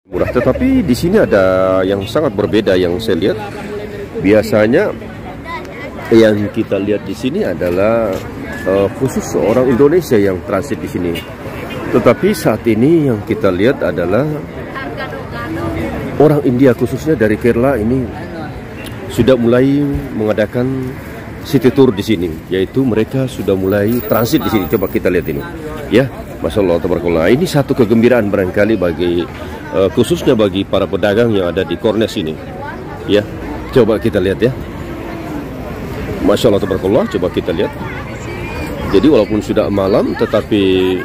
Murah, tetapi di sini ada yang sangat berbeda yang saya lihat. Biasanya yang kita lihat di sini adalah khusus orang Indonesia yang transit di sini. Tetapi saat ini yang kita lihat adalah orang India, khususnya dari Kerala ini sudah mulai mengadakan city tour di sini, yaitu mereka sudah mulai transit di sini. Coba kita lihat ini, ya, Masya Allah, tabarakallah. Ini satu kegembiraan barangkali bagi khususnya bagi para pedagang yang ada di Kornes ini, ya. Coba kita lihat ya, Masya Allah, tabarakallah. Coba kita lihat. Jadi walaupun sudah malam, tetapi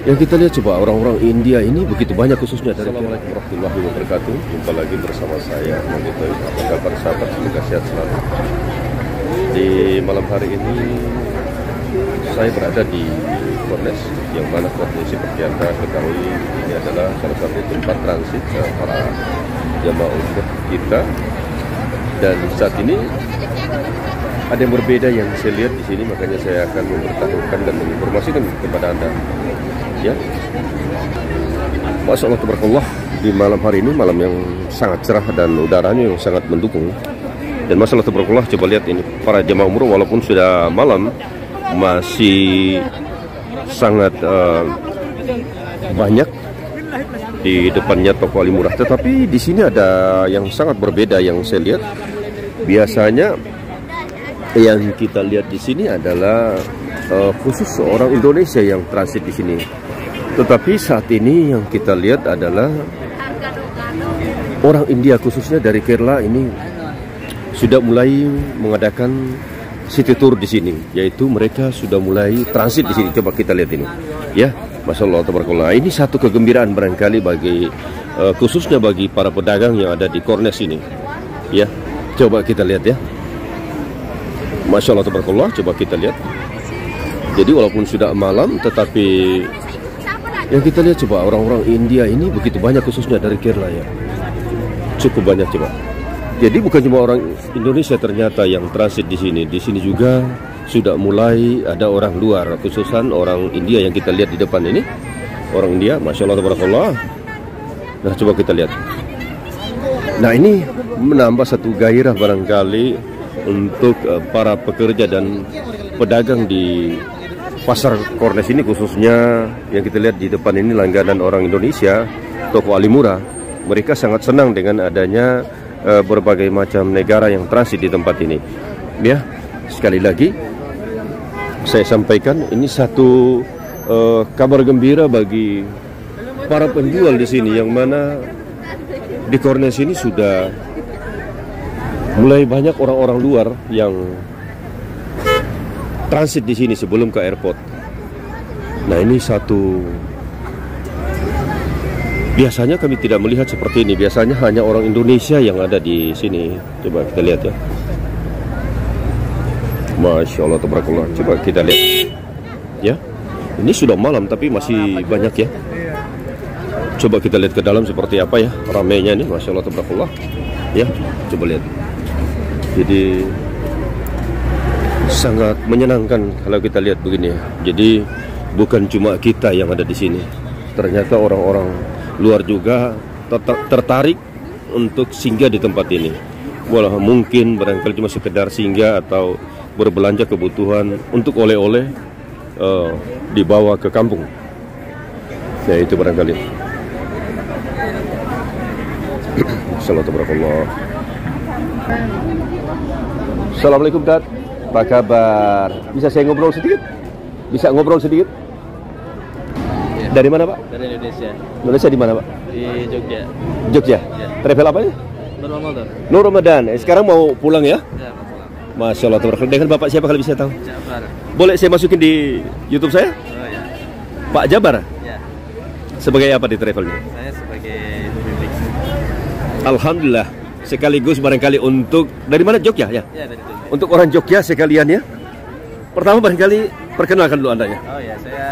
yang kita lihat, coba orang-orang India ini begitu banyak, khususnya dari Assalamualaikum warahmatullahi wabarakatuh. Jumpa lagi bersama saya, apa kabar sahabat, semoga sehat selalu. Di malam hari ini saya berada di Kornes, yang mana Kornes seperti Anda ketahui ini adalah salah satu tempat transit para jamaah umroh kita. Dan saat ini ada yang berbeda yang saya lihat di sini, makanya saya akan memberitahukan dan menginformasikan kepada Anda. Ya, Masya Allah, tabarakallah. Di malam hari ini, malam yang sangat cerah dan udaranya yang sangat mendukung. Dan Masya Allah, tabarakallah, coba lihat ini, para jamaah umroh walaupun sudah malam masih sangat banyak di depannya toko Ali Murah. Tetapi di sini ada yang sangat berbeda yang saya lihat. Biasanya yang kita lihat di sini adalah khusus orang Indonesia yang transit di sini. Tetapi saat ini yang kita lihat adalah orang India, khususnya dari Kerala ini sudah mulai mengadakan city tour di sini, yaitu mereka sudah mulai transit di sini. Coba kita lihat ini, ya, Masya Allah, tabarakallah. Ini satu kegembiraan barangkali bagi khususnya bagi para pedagang yang ada di Kornes ini, ya. Coba kita lihat ya, Masya Allah, tabarakallah. Coba kita lihat. Jadi walaupun sudah malam, tetapi yang kita lihat, coba orang-orang India ini begitu banyak, khususnya dari Kerala, ya. Cukup banyak, coba. Jadi bukan cuma orang Indonesia ternyata yang transit di sini. Di sini juga sudah mulai ada orang luar, khususan orang India yang kita lihat di depan ini. Orang India, Masya Allah, tabarakallah. Nah, coba kita lihat. Nah, ini menambah satu gairah barangkali untuk para pekerja dan pedagang di pasar Kornes ini, khususnya yang kita lihat di depan ini langganan orang Indonesia, toko Ali Murah. Mereka sangat senang dengan adanya berbagai macam negara yang transit di tempat ini. Ya, sekali lagi saya sampaikan, ini satu kabar gembira bagi para penjual di sini, yang mana di Kornes ini sudah mulai banyak orang-orang luar yang transit di sini sebelum ke airport. Nah, ini satu, biasanya kami tidak melihat seperti ini. Biasanya hanya orang Indonesia yang ada di sini. Coba kita lihat ya, Masya Allah, tabarakallah. Coba kita lihat ya, ini sudah malam tapi masih banyak ya. Coba kita lihat ke dalam seperti apa ya ramainya ini, Masya Allah, tabarakallah. Ya, coba lihat. Jadi sangat menyenangkan kalau kita lihat begini ya. Jadi bukan cuma kita yang ada di sini, ternyata orang-orang luar juga tertarik untuk singgah di tempat ini. Walau mungkin barangkali cuma sekedar singgah atau berbelanja kebutuhan untuk oleh-oleh dibawa ke kampung. Nah, itu barangkali. Assalamualaikum. Assalamualaikum, Dad. Apa kabar? Bisa saya ngobrol sedikit? Bisa ngobrol sedikit? Ya. Dari mana, Pak? Dari Indonesia. Indonesia di mana, Pak? Di Jogja. Jogja? Ya. Travel apa nih? Nur Ramadan. Nur Ramadan. Sekarang mau pulang ya? Ya, mau pulang. Masya Allah, tabarakallah. Dengan Bapak siapa kalau bisa tahu? Jabar. Boleh saya masukin di YouTube saya? Oh ya. Pak Jabar? Ya. Sebagai apa di travelnya? Saya sebagai pembimbing. Alhamdulillah. Sekaligus barangkali untuk, dari mana, Jogja ya? Ya, dari Jogja. Untuk orang Jogja sekalian ya. Pertama barangkali perkenalkan dulu Anda ya. Oh ya, saya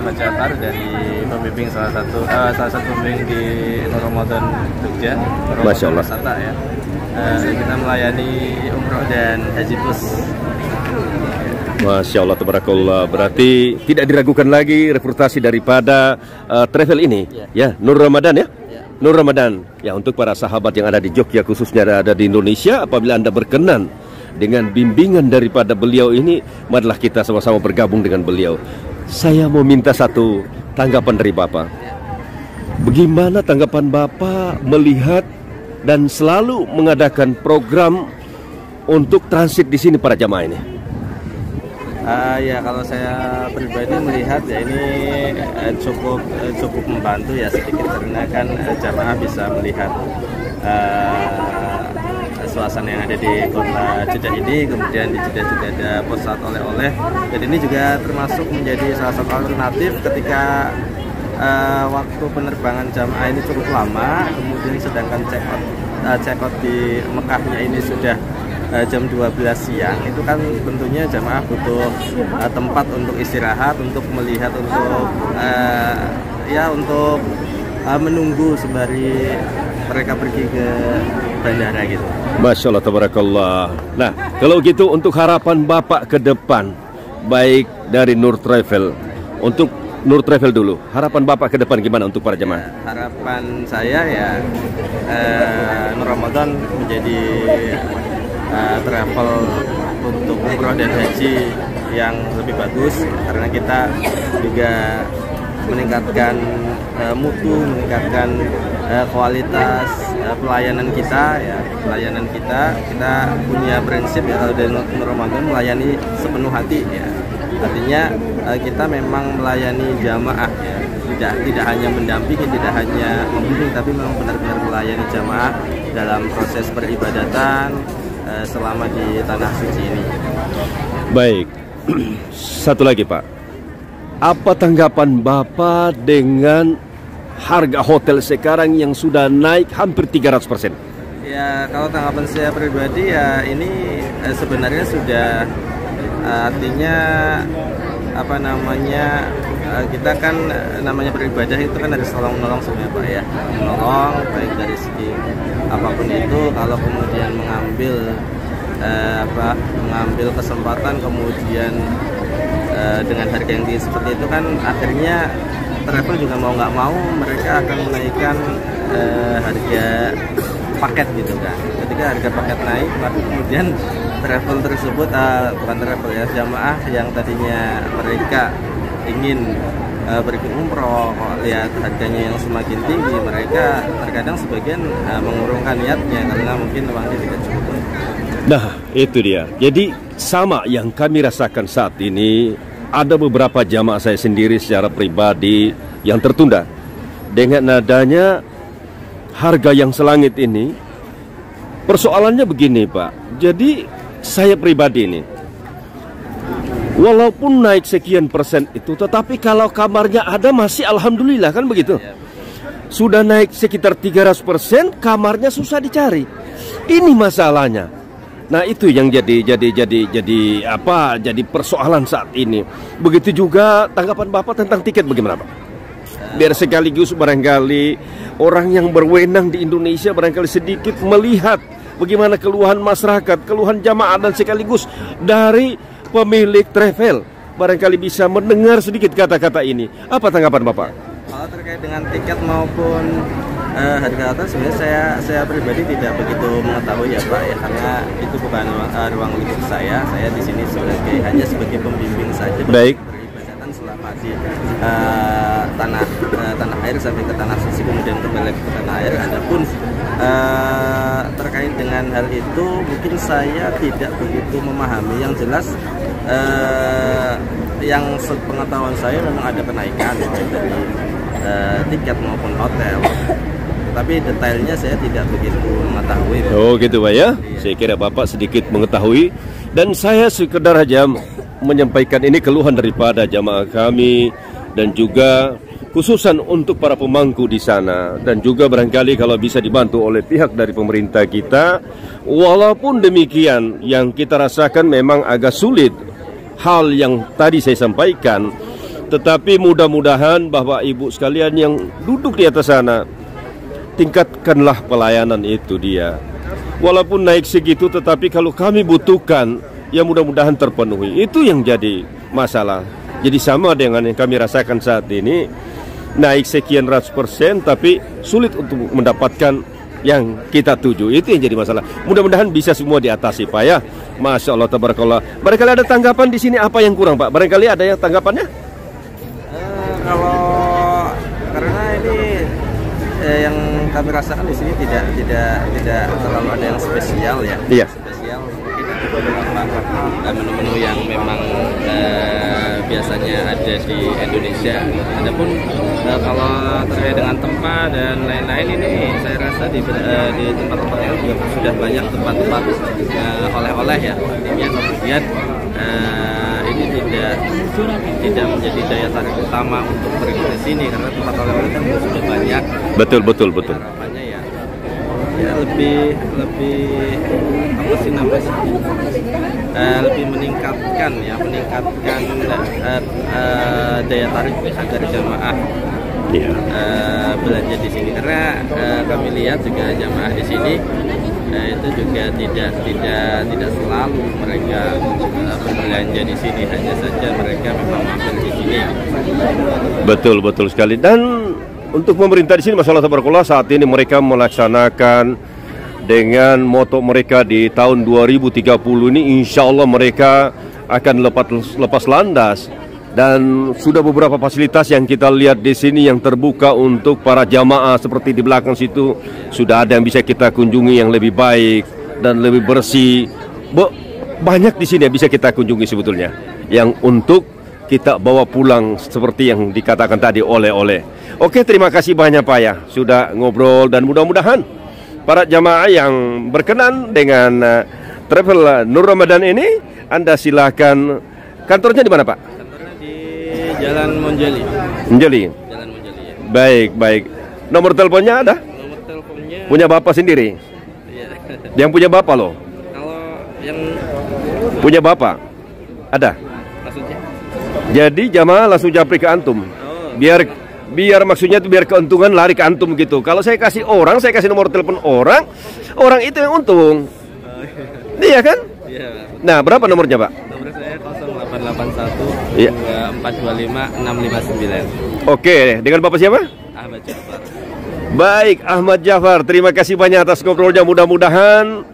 Ahmad Jabar dari pembimbing salah satu pembimbing di Nur Ramadan Jogja. Masya Allah. Wisata ya. Kita melayani umroh dan haji plus. Masya Allah, tabarakallah. Berarti tidak diragukan lagi reputasi daripada travel ini, ya, Nur Ramadan ya? Nur Ramadan. Ya, untuk para sahabat yang ada di Jogja, khususnya ada di Indonesia, apabila Anda berkenan dengan bimbingan daripada beliau ini, marilah kita sama-sama bergabung dengan beliau. Saya mau minta satu tanggapan dari Bapak. Bagaimana tanggapan Bapak melihat dan selalu mengadakan program untuk transit di sini para jamaah ini? Ya, kalau saya pribadi melihat ya ini cukup membantu ya sedikit, karena kan jamaah bisa melihat suasana yang ada di kota Jeddah ini. Kemudian di Jeddah juga ada pusat oleh-oleh, dan ini juga termasuk menjadi salah satu alternatif ketika waktu penerbangan jamaah ini cukup lama, kemudian sedangkan check out di Mekahnya ini sudah jam 12 siang. Itu kan tentunya jamaah butuh tempat untuk istirahat, untuk melihat, untuk menunggu sembari mereka pergi ke bandara gitu. Masya Allah, tabarakallah. Nah, kalau gitu untuk harapan Bapak ke depan, baik dari Nur Travel, untuk Nur Travel dulu, harapan Bapak ke depan gimana untuk para jemaah? Harapan saya ya Nur Ramadan menjadi travel untuk umroh dan haji yang lebih bagus, karena kita juga meningkatkan mutu, meningkatkan kualitas pelayanan kita ya. Pelayanan kita punya prinsip ya, kalau dari Nur Ramadan melayani sepenuh hati ya. Artinya kita memang melayani jamaah ya, tidak hanya mendampingi, tidak hanya membimbing, tapi memang benar-benar melayani jamaah dalam proses peribadatan selama di tanah suci ini. Baik, satu lagi Pak, apa tanggapan Bapak dengan harga hotel sekarang yang sudah naik hampir 300%? Ya, kalau tanggapan saya pribadi ya ini sebenarnya sudah artinya kita kan namanya beribadah itu kan harus tolong-menolong sebenarnya Pak ya, menolong baik dari segi apapun itu. Kalau kemudian mengambil kesempatan kemudian dengan harga yang tinggi seperti itu kan akhirnya travel juga mau nggak mau mereka akan menaikkan harga paket gitu kan. Ketika harga paket naik, maka kemudian travel tersebut bukan travel ya, jamaah yang tadinya mereka ingin pergi umroh, lihat harganya yang semakin tinggi, mereka terkadang sebagian mengurungkan niatnya karena mungkin uangnya tidak cukup. Nah, itu dia. Jadi sama yang kami rasakan saat ini. Ada beberapa jamaah saya sendiri secara pribadi yang tertunda dengan adanya harga yang selangit ini. Persoalannya begini Pak, jadi saya pribadi ini, walaupun naik sekian persen itu, tetapi kalau kamarnya ada masih alhamdulillah kan begitu. Sudah naik sekitar 300%, kamarnya susah dicari. Ini masalahnya. Nah, itu yang jadi persoalan saat ini. Begitu juga tanggapan Bapak tentang tiket bagaimana Pak? Biar sekaligus barangkali orang yang berwenang di Indonesia barangkali sedikit melihat bagaimana keluhan masyarakat, keluhan jamaah, dan sekaligus dari pemilik travel barangkali bisa mendengar sedikit kata-kata ini. Apa tanggapan Bapak? Kalau terkait dengan tiket maupun harga hotel, sebenarnya saya pribadi tidak begitu mengetahui ya Pak ya, karena itu bukan ruang lingkup saya. Saya di sini hanya sebagai pembimbing saja. Baik. Peribadatan selama di tanah air sampai ke tanah suci, kemudian kembali ke tanah air. Adapun terkait dengan hal itu mungkin saya tidak begitu memahami. Yang jelas yang sepengetahuan saya memang ada kenaikan dari tiket maupun hotel, tapi detailnya saya tidak begitu mengetahui. Oh gitu Pak ya, saya kira Bapak sedikit mengetahui, dan saya sekedar saja menyampaikan ini keluhan daripada jamaah kami dan juga khususan untuk para pemangku di sana, dan juga barangkali kalau bisa dibantu oleh pihak dari pemerintah kita. Walaupun demikian, yang kita rasakan memang agak sulit hal yang tadi saya sampaikan, tetapi mudah-mudahan Bapak Ibu sekalian yang duduk di atas sana, tingkatkanlah pelayanan itu dia. Walaupun naik segitu, tetapi kalau kami butuhkan ya mudah-mudahan terpenuhi. Itu yang jadi masalah. Jadi sama dengan yang kami rasakan saat ini, naik sekian ratus % tapi sulit untuk mendapatkan yang kita tuju. Itu yang jadi masalah. Mudah-mudahan bisa semua diatasi, Pak ya. Masya Allah, tabarakallah. Barangkali ada tanggapan di sini apa yang kurang, Pak? Barangkali ada yang tanggapannya? Kalau karena ini yang kami rasakan di sini tidak terlalu ada yang spesial ya. Iya. Spesial mungkin ada beberapa menu-menu yang memang biasanya ada di Indonesia. Adapun kalau terkait dengan tempat dan lain-lain ini saya rasa di tempat-tempat yang juga sudah banyak tempat-tempat oleh-oleh ya. Kemudian ini tidak menjadi daya tarik utama untuk pergi ke sini karena tempat oleh-oleh kan sudah banyak. Betul. Harapannya ya lebih apa sih namanya, lebih meningkatkan daya tarik agar jamaah belanja di sini, karena kami lihat juga jamaah di sini itu juga tidak selalu mereka berbelanja di sini, hanya saja mereka memang mampir di sini. Betul sekali. Dan untuk pemerintah di sini, masalah tabarakallah, saat ini mereka melaksanakan dengan moto mereka di tahun 2030 ini, insya Allah mereka akan lepas landas. Dan sudah beberapa fasilitas yang kita lihat di sini yang terbuka untuk para jamaah, seperti di belakang situ sudah ada yang bisa kita kunjungi yang lebih baik dan lebih bersih. Banyak di sini yang bisa kita kunjungi sebetulnya, yang untuk kita bawa pulang seperti yang dikatakan tadi, oleh-oleh. Oke, terima kasih banyak Pak ya sudah ngobrol, dan mudah-mudahan para jamaah yang berkenan dengan travel Nur Ramadan ini, Anda silakan. Kantornya di mana Pak? Kantornya di Jalan Monjali. Jalan Monjali ya. Baik. Nomor teleponnya ada? Nomor teleponnya Punya Bapak sendiri? Iya. Yang punya Bapak loh. Kalau yang Punya Bapak? Ada? maksudnya? Jadi jamaah langsung japri ke antum. Biar maksudnya itu biar keuntungan lari ke antum gitu. Kalau saya kasih orang, saya kasih nomor telepon orang itu yang untung. Iya kan? Iya. Nah, berapa nomornya Pak? Nomor saya 0881 Iya. 2425 659. Oke, dengan Bapak siapa? Ahmad Jafar. Baik, Ahmad Jafar, terima kasih banyak atas ngobrolnya. Mudah-mudahan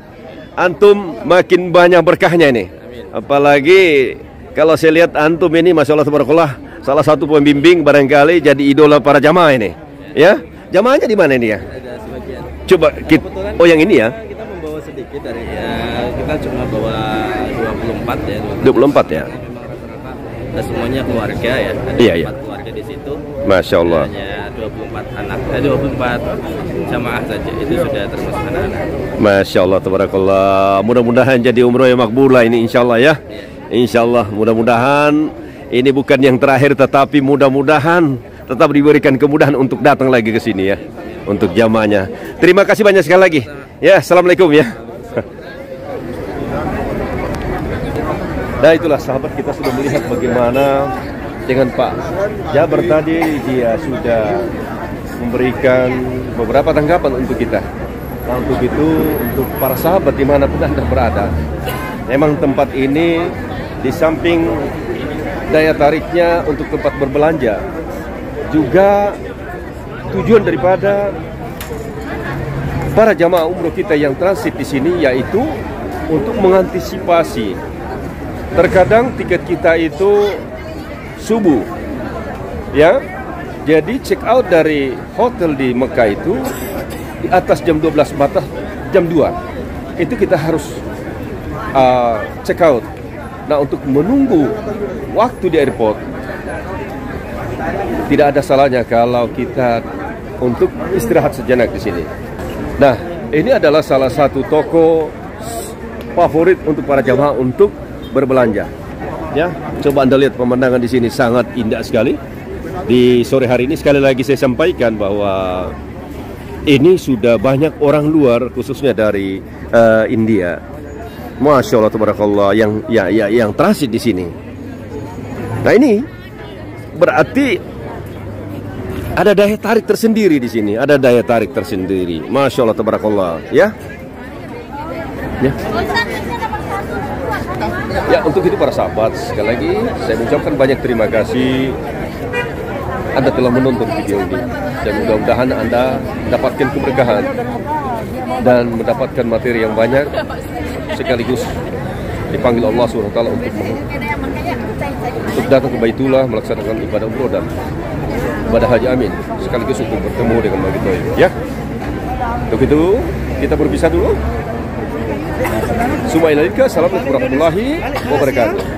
antum makin banyak berkahnya ini. Amin. Apalagi kalau saya lihat antum ini, masya Allah tabarakallah, salah satu pembimbing barangkali jadi idola para jamaah ini. Ya, jamaahnya di mana ini ya? Ada sebagian. Coba kita, oh yang ini ya? Kita membawa sedikit dari kita cuma bawa 24 ya. 24 ya? Memang rata-rata semuanya keluarga ya. Ada Iya. 4 keluarga di situ. Masya Allah. Hanya 24 anak, 24 jamaah saja. Itu sudah termasuk anak-anak. Masya Allah tabarakallah. Mudah-mudahan jadi umroh yang makbulah ini, insya Allah ya. Insya Allah, mudah-mudahan ini bukan yang terakhir, tetapi mudah-mudahan tetap diberikan kemudahan untuk datang lagi ke sini ya, untuk jamaahnya. Terima kasih banyak sekali lagi. Ya, assalamualaikum ya. Nah, itulah sahabat, kita sudah melihat bagaimana dengan Pak Jaber tadi, dia sudah memberikan beberapa tanggapan untuk kita. Nah, untuk itu, untuk para sahabat dimanapun Anda berada, memang tempat ini di samping daya tariknya untuk tempat berbelanja, juga tujuan daripada para jamaah umroh kita yang transit di sini yaitu untuk mengantisipasi. Terkadang tiket kita itu subuh, ya. Jadi check out dari hotel di Mekah itu di atas jam 12, batas jam 2. Itu kita harus check out. Nah, untuk menunggu waktu di airport, tidak ada salahnya kalau kita untuk istirahat sejenak di sini. Nah, ini adalah salah satu toko favorit untuk para jamaah untuk berbelanja. Ya, coba Anda lihat pemandangan di sini sangat indah sekali. Di sore hari ini sekali lagi saya sampaikan bahwa ini sudah banyak orang luar, khususnya dari India. Masya Allah tabarakallah, yang transit di sini. Nah, ini berarti ada daya tarik tersendiri di sini, ada daya tarik tersendiri. Masya Allah tabarakallah, ya. Ya, untuk itu para sahabat, sekali lagi saya mengucapkan banyak terima kasih Anda telah menonton video ini, dan mudah-mudahan Anda mendapatkan keberkahan dan mendapatkan materi yang banyak, sekaligus dipanggil Allah SWT untuk datang ke Baitullah melaksanakan ibadah umroh dan ibadah haji, amin, sekaligus untuk bertemu dengan Bagi Toib, ya. Untuk itu kita berpisah dulu. Assalamualaikum warahmatullahi wabarakatuh.